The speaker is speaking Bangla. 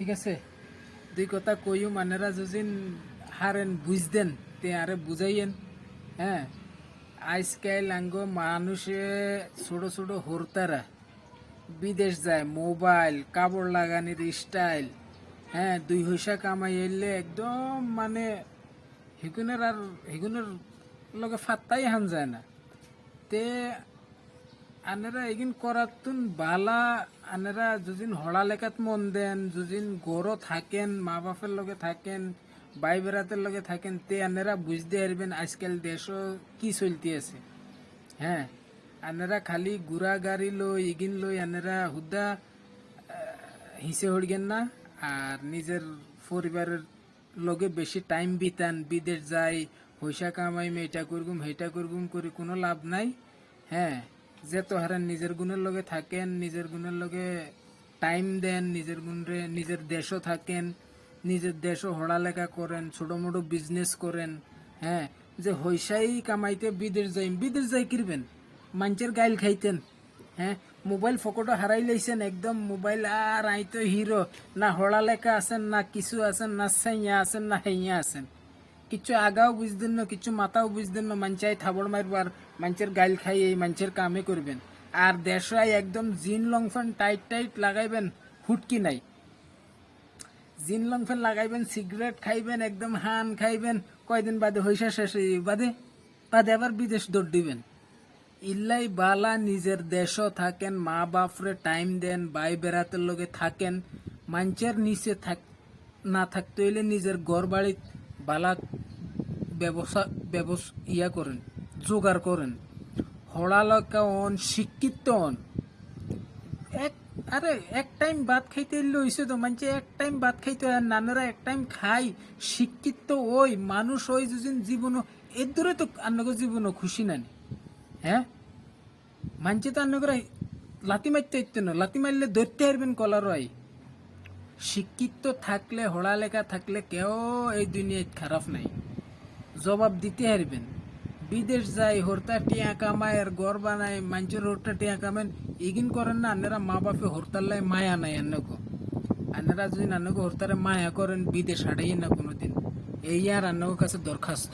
ঠিক আছে। দুই কথা কইও মানেরা যদিন হারেন বুঝদেন তে আরে বুঝাইয়েন। হ্যাঁ, আজকাল আঙ্গ মানুষে ছোট ছোট হরতারা বিদেশ যায়, মোবাইল কাপড় লাগানির স্টাইল, হ্যাঁ, দুই পয়সা কামাই এলে একদম মানে হিগুনের লগে ফাত্তাই হান যায় না। তে আনেরা এগিন করাতুন বালা, আনেরা যদিন হড়া লেখাত মন দেন, যদিন গড়ও থাকেন, মা বাপের লগে থাকেন, ভাই বেড়াতের লগে থাকেন, তে আনেরা বুঝতে পারবেন আজকাল দেশও কি চলতে আছে। হ্যাঁ, আনেরা খালি গুড়া গাড়ি লই এগিন লই আনেরা হুদা হিসে হড়গেন না, আর নিজের পরিবারের লগে বেশি টাইম বিতান, বিদেশ যাই, পয়সা কামাই, এটা করগুম হেটা করগুম করে কোনো লাভ নাই। হ্যাঁ, যে তো হারেন নিজের গুণের লগে থাকেন, নিজের গুণের লগে টাইম দেন, নিজের গুণরে নিজের দেশও থাকেন, নিজের দেশও হড়ালেখা করেন, ছোটো মোটো বিজনেস করেন। হ্যাঁ, যে হইসাই কামাইতে বিদেশ যাই কিরবেন, মানুষের গাইল খাইতেন। হ্যাঁ, মোবাইল ফকটো হারাই লাইছেন একদম, মোবাইল আর আইতো হিরো, না হড়ালেখা আছেন, না কিছু আছেন, না সাইয়া আছেন, না হেইয়া আছেন, কিছু আগাও বুঝতেন না, কিছু মাথাও বুঝতেন না। মানুষাই থাবড় মারবো আর মানুষের গাইল খাই এই মানুষের কামে করবেন। আর দেশাই একদম জিন লংফেন টাইট টাইট লাগাইবেন, হুটকি নাই। জিন লংফেন লাগাইবেন, সিগারেট খাইবেন, একদম হান খাইবেন, কয়দিন বাদে হইসা শেষ বাদে বাদে আবার বিদেশ দৌড় দিবেন। ইল্লাই বালা নিজের দেশও থাকেন, মা বাপরে টাইম দেন, ভাই বেড়াতের লগে থাকেন, মানুষের নিচে না থাকতে হইলে নিজের ঘর বাড়ি বালা ইয়া করেন, জোগাড় করেন। হড়ালকা হন, শিক্ষিত হন। এক আরে এক টাইম ভাত খাইতে এলে হইছে তো, মানে এক টাইম ভাত খাইতে হয়, আর নানারা এক টাইম খাই, শিক্ষিত ওই মানুষ ওই যদিন জীবনও এর ধরে তো আন্নগর জীবনও খুশি নানি। হ্যাঁ, মানছে তো আন্নগর লাতি মারতে হইতো না, লাতি মারলে ধরতে পারবেন কলার হয়। শিক্ষিত থাকলে, হড়ালেখা থাকলে কেউ এই দুনিয়ায় খারাপ নাই, জবাব দিতে পারবেন। বিদেশ যাই, হরতা টিয়া কামায় আর গড় বানায়, মানুষের হরতা টিয়া কামেন এগিন করেন না। আপনারা মা বাপে হরতাল্লাই মায়া নাই আন্নগো। আপনারা যদি আন্নগো হরতারে মায়া করেন, বিদেশ হাঁটাই না কোনোদিন। এই আর আন্নগোর কাছে দরখাস্ত।